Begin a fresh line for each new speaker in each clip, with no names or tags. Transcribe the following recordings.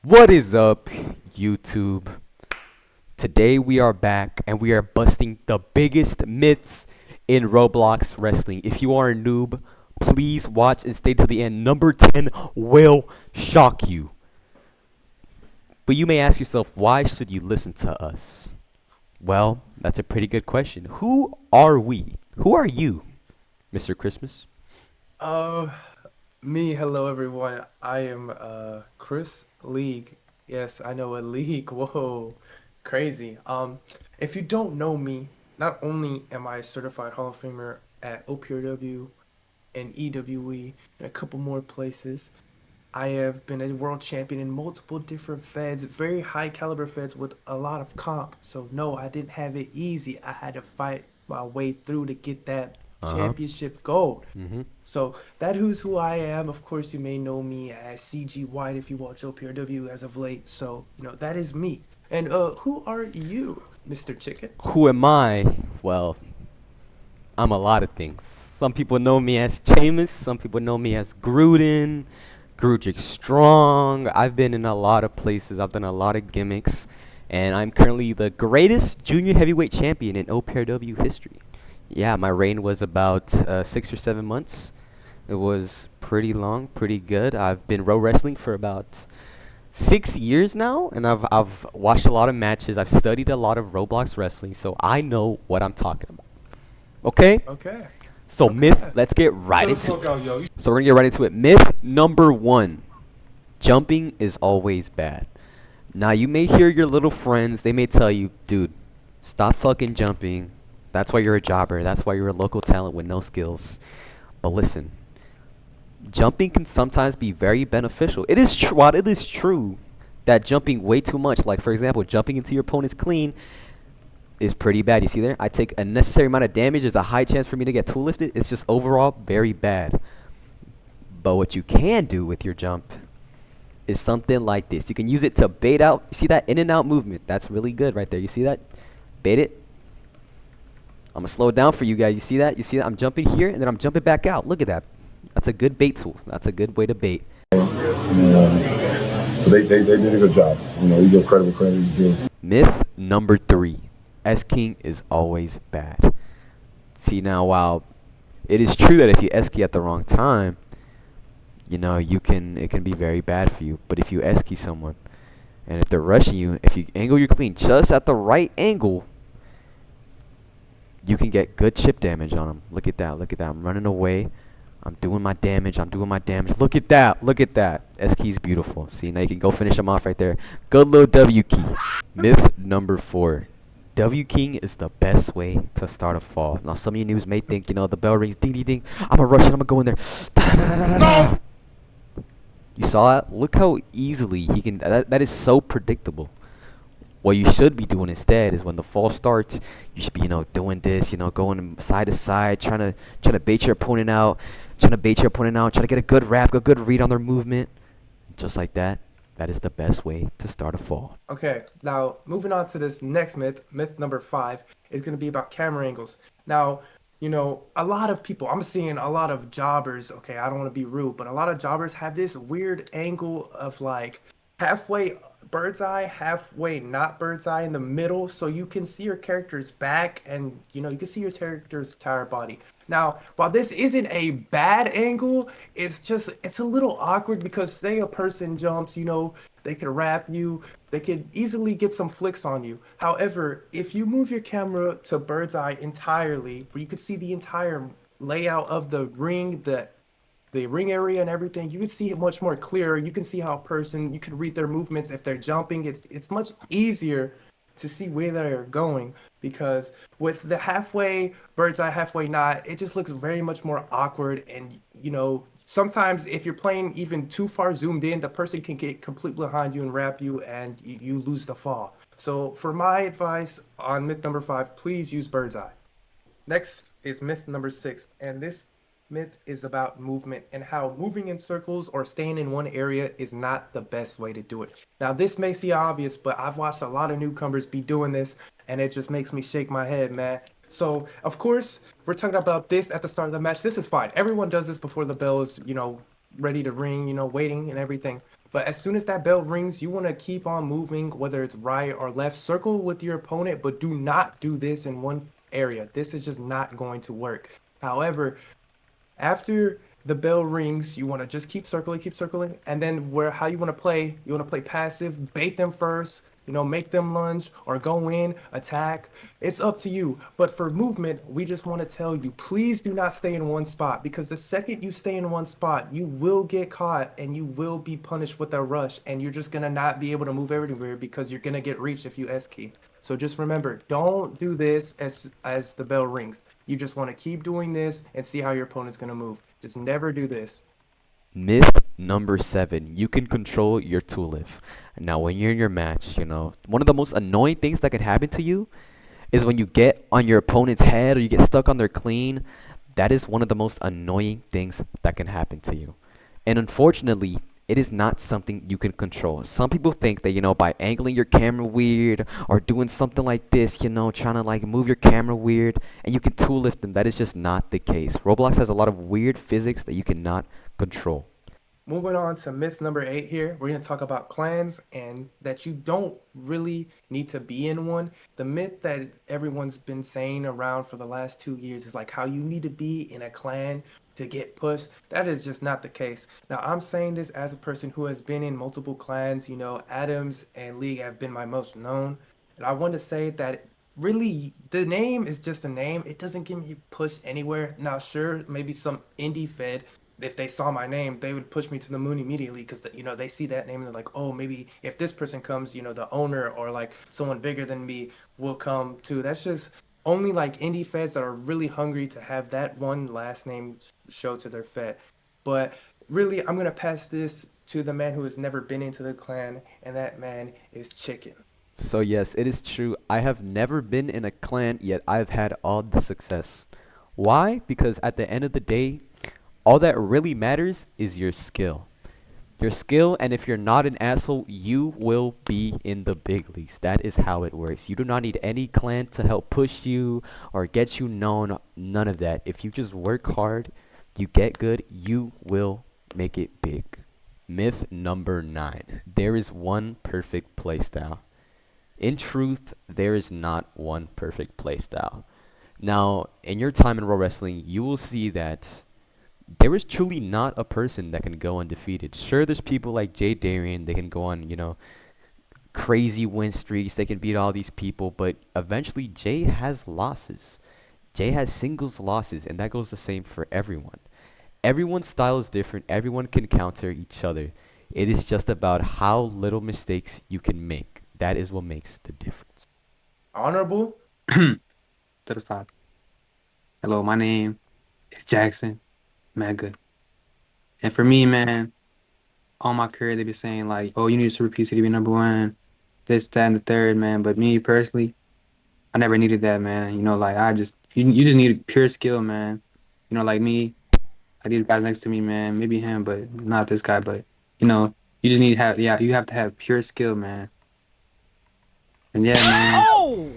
What is up, YouTube? Today we are back and we are busting the biggest myths in Roblox wrestling. If you are a noob, please watch and stay to the end. Number 10 will shock you. But you may ask yourself, why should you listen to us? Well, that's a pretty good question. Who are we? Who are you, Mr. Christmas?
Oh, hello everyone. I am Chris League. Yes, I know a league. Whoa, crazy. If you don't know me, not only am I a certified Hall of Famer at OPRW and EWE and a couple more places, I have been a world champion in multiple different feds, very high caliber feds with a lot of comp. So no, I didn't have it easy. I had to fight my way through to get that
Uh-huh.
championship gold.
Mm-hmm.
So that who's who I am. Of course, you may know me as CG White if you watch OPRW as of late. So that is me. And who are you, Mr. Chicken?
Who am I? Well, I'm a lot of things. Some people know me as Chamus. Some people know me as Gruden, Grudrick Strong. I've been in a lot of places. I've done a lot of gimmicks. And I'm currently the greatest junior heavyweight champion in OPRW history. Yeah, my reign was about 6 or 7 months. It was pretty long, pretty good. I've been row wrestling for about 6 years now, and I've watched a lot of matches. I've studied a lot of Roblox wrestling, so I know what I'm talking about. Okay?
Okay.
So myth,
Okay.
let's get right
Chill the
into
fuck
it.
out, yo.
So we're gonna get right into it. Myth number one: jumping is always bad. Now you may hear your little friends, they may tell you, dude, stop fucking jumping. That's why you're a jobber. That's why you're a local talent with no skills. But listen, jumping can sometimes be very beneficial. It is true. While it is true that jumping way too much, like for example, jumping into your opponent's clean, is pretty bad. You see there? I take a necessary amount of damage. There's a high chance for me to get tool lifted. It's just overall very bad. But what you can do with your jump is something like this. You can use it to bait out. You see that in and out movement? That's really good right there. You see that? Bait it. I'm going to slow it down for you guys. You see that? You see that? I'm jumping here and then I'm jumping back out. Look at that. That's a good bait tool. That's a good way to bait.
So they did a good job. You give credit where credit is due.
Myth number three. S-King is always bad. See now, while it is true that if you S-Key at the wrong time, it can be very bad for you. But if you S-Key someone, and if they're rushing you, if you angle your clean just at the right angle, you can get good chip damage on them. Look at that. Look at that. I'm running away. I'm doing my damage. I'm doing my damage. Look at that. Look at that. S key's beautiful. See, now you can go finish him off right there. Good little W key. Myth number four. W king is the best way to start a fall. Now, some of you noobs may think, the bell rings, ding, ding, ding. I'm going to rush it. I'm going to go in there. Da-da-da-da-da-da. You saw that? Look how easily he can. That is so predictable. What you should be doing instead is when the fall starts, you should be, doing this, going side to side, trying to bait your opponent out, trying to get a good wrap, a good read on their movement. Just like that. That is the best way to start a fall.
Okay. Now moving on to this next myth. Myth number 5 is going to be about camera angles. Now, a lot of people, I'm seeing a lot of jobbers. Okay, I don't want to be rude, but a lot of jobbers have this weird angle of like halfway bird's eye, halfway not bird's eye in the middle, so you can see your character's back and you can see your character's entire body. Now, while this isn't a bad angle, it's a little awkward because say a person jumps, they could wrap you, they could easily get some flicks on you. However, if you move your camera to bird's eye entirely, where you can see the entire layout of the ring, the ring area and everything, you can see it much more clearer. You can see how a person, you can read their movements. If they're jumping, it's much easier to see where they're going because with the halfway bird's eye, halfway not, it just looks very much more awkward. And sometimes if you're playing even too far zoomed in, the person can get completely behind you and wrap you, and you lose the fall. So for my advice on myth number 5, please use bird's eye. Next is myth number 6, and this myth is about movement and how moving in circles or staying in one area is not the best way to do it. Now, this may seem obvious, but I've watched a lot of newcomers be doing this, and it just makes me shake my head, man. So, of course, we're talking about this at the start of the match. This is fine. Everyone does this before the bell is, ready to ring, waiting and everything. But as soon as that bell rings, you want to keep on moving, whether it's right or left. Circle with your opponent, but do not do this in one area. This is just not going to work. However, after the bell rings, you want to just keep circling, and then how you want to play, you want to play passive, bait them first, make them lunge or go in, attack. It's up to you. But for movement, we just want to tell you, please do not stay in one spot, because the second you stay in one spot, you will get caught and you will be punished with a rush, and you're just gonna not be able to move everywhere because you're gonna get reached if you S key. So just remember, don't do this as the bell rings. You just want to keep doing this and see how your opponent's going to move. Just never do this.
Myth number 7, you can control your tool lift. Now, when you're in your match, one of the most annoying things that can happen to you is when you get on your opponent's head or you get stuck on their clean. That is one of the most annoying things that can happen to you. And unfortunately, it is not something you can control. Some people think that, by angling your camera weird or doing something like this, trying to like move your camera weird, and you can tool lift them. That is just not the case. Roblox has a lot of weird physics that you cannot control.
Moving on to myth number 8 here, we're going to talk about clans and that you don't really need to be in one. The myth that everyone's been saying around for the last 2 years is like how you need to be in a clan to get pushed. That is just not the case. Now, I'm saying this as a person who has been in multiple clans. Adams and League have been my most known. And I want to say that really the name is just a name. It doesn't get me pushed anywhere. Now, sure, maybe some indie fed, if they saw my name, they would push me to the moon immediately because they see that name and they're like, oh, maybe if this person comes, the owner or like someone bigger than me will come too. That's just only like indie feds that are really hungry to have that one last name show to their fed. But really, I'm gonna pass this to the man who has never been into the clan, and that man is Chicken.
So yes, it is true. I have never been in a clan, yet I've had all the success. Why? Because at the end of the day, all that really matters is your skill. Your skill, and if you're not an asshole, you will be in the big leagues. That is how it works. You do not need any clan to help push you or get you known. None of that. If you just work hard, you get good, you will make it big. Myth number 9. There is one perfect playstyle. In truth, there is not one perfect playstyle. Now, in your time in pro wrestling, you will see that there is truly not a person that can go undefeated. Sure, there's people like Jay Darian, they can go on, crazy win streaks, they can beat all these people, but eventually Jay has losses. Jay has singles losses, and that goes the same for everyone. Everyone's style is different, everyone can counter each other. It is just about how little mistakes you can make. That is what makes the difference.
Honorable.
To the side. Hello, my name is Jackson Mega. And for me, man, all my career they be saying like, oh, you need a super PC to be number one, this, that, and the third, man. But me personally, I never needed that, man. Like you just need pure skill, man. Like me, I need guys next to me, man. Maybe him, but not this guy. But you just need to have, yeah, you have to have pure skill, man. And yeah, man.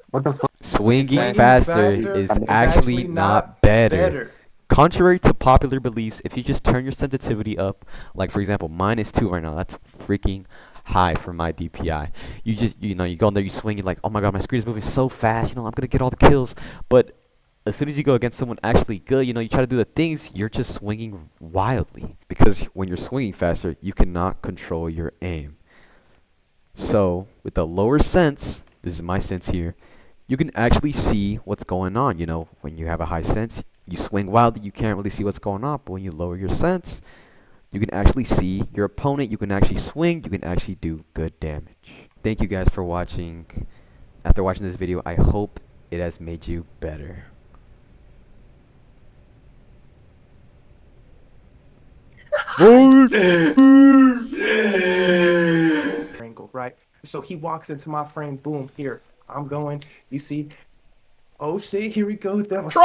What the fuck?
Swinging
Swinging
faster
faster
is
is
actually
actually
not
not
better.
better.
Contrary to popular beliefs, if you just turn your sensitivity up, like for example, mine is 2 right now. That's freaking high for my DPI. You just, you go in there, you swing, you're like, oh my god, my screen is moving so fast, I'm gonna get all the kills. But as soon as you go against someone actually good, you try to do the things, you're just swinging wildly. Because when you're swinging faster, you cannot control your aim. So, with a lower sense, this is my sense here, you can actually see what's going on. When you have a high sense, you swing wildly, you can't really see what's going on. But when you lower your sense, you can actually see your opponent, you can actually swing, you can actually do good damage. Thank you guys for watching. After watching this video, I hope it has made you better.
Angle, right? So he walks into my frame, boom, here. I'm going. You see, oh shit, here we go. That was so